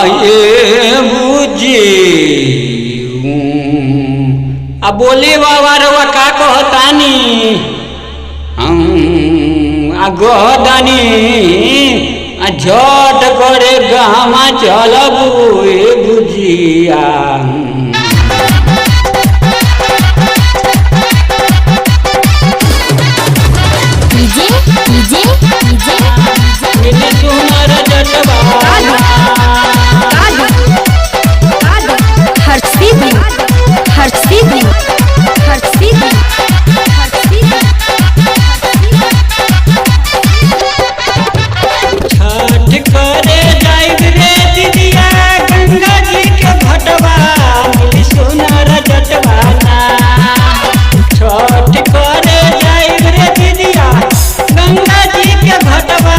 ये बुझी आ बोली बाबा रवा का कहतानी आ गहदानी आ झट करे गामा चलबू ए बुझिया मिली सुनर जटवा छठ करे जाइब रे दीदिया गंगा जी के घटवा मिली सुनर जटवा छठ करे जाइब रे दीदिया गंगा जी के घटवा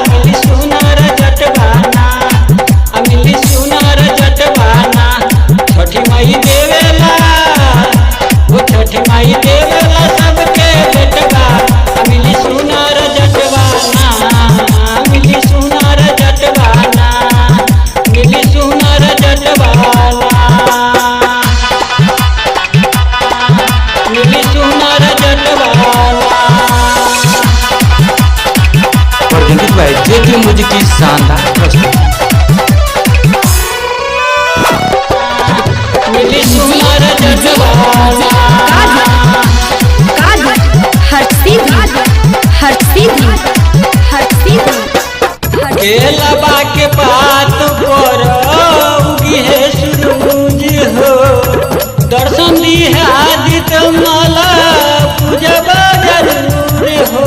मिली सुनर जटवा मिली सुनर जटवा छठी माई देवेला वो छठी माई देवेला सबके बेटवा मिली सुनर जटवा मिली सुनर जटवा मिली सुनर जटवा मिली सुनर जटवा प्रेजेंटेड बाय जेके म्यूजिक की शानदार प्रस्तुति। मिली सुनर जटवा केलबा के पात पर उगी है सूरज हो दर्शन दी है आदित्य माला पूजबा जरूर हो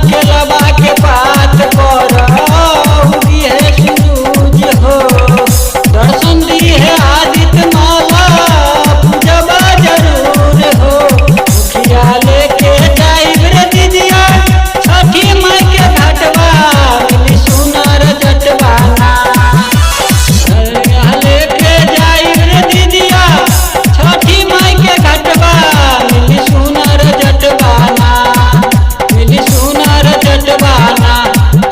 केलबा के पात पर उगी है सूरज हो दर्शन दी है आदित्य माला पूजबा जरूर हो मुखिया लेके जाइब रे दीदिया छठी माई के घटवा मिली सुनर जटवा लेके जाइब रे दीदिया छठी माई के घटवा मिली सुनर जटवा मिली सुनर जटवा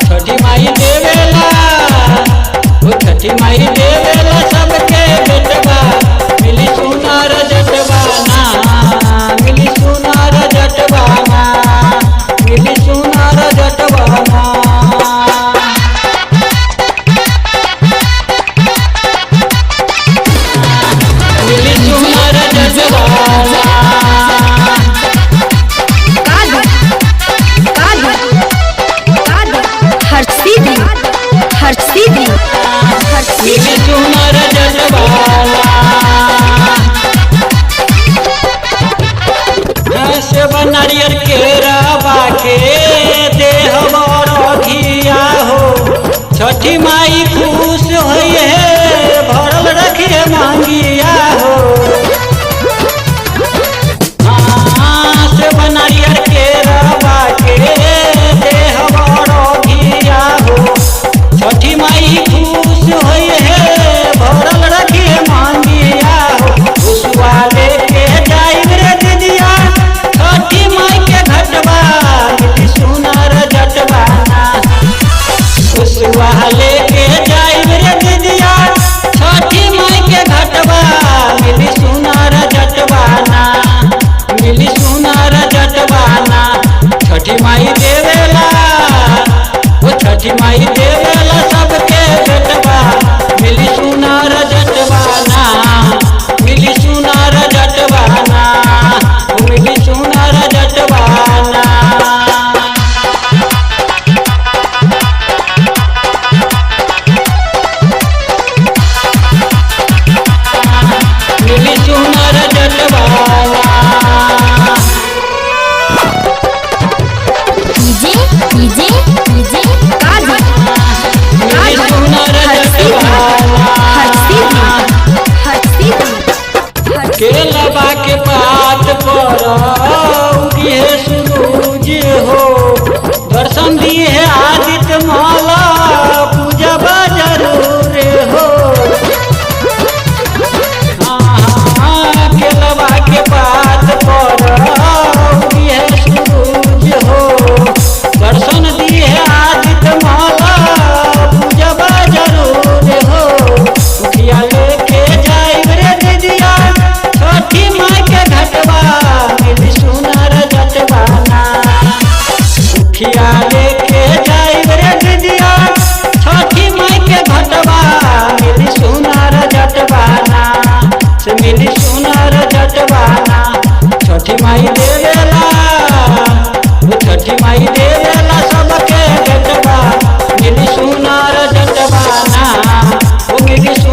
छठी माई देवेला वो छठी माई देवेला सबके बेटवा मिली सुनर जटवा मिली सुनर जटवा मिली सुनर जटवा मिली सुनर जटवा मिली सुनर जटवा सेब नारियल के रवा के देह बरघिया हो छठी माई खुश होई है भरल रखिए मांगिया हो सेब नारियल के रवा के देह बरघिया हो छठी माई खुश होई है भरल रखिए मांगिया हो खुशवा लेके जाइब रे दीदिया छठी माई के घटवा मिली सुनर जटवा खुशवा लेके जाइब रे दीदिया छठी माई के घटवा मिली सुनर जटवा मिली सुनर जटवा छठी माई देवेला वो छठी माई देवेला सबके बेटवा मिली सुनर जटवा मिली सुनर जटवा मिली सुनर जटवा मिली सुनर जटवा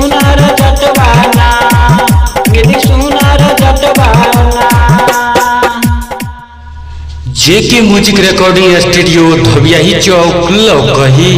सुनार जटवाना, मिली सुनार जटवाना। जेके म्यूजिक रिकॉर्डिंग स्टूडियो धोबियाही चौक लौकही।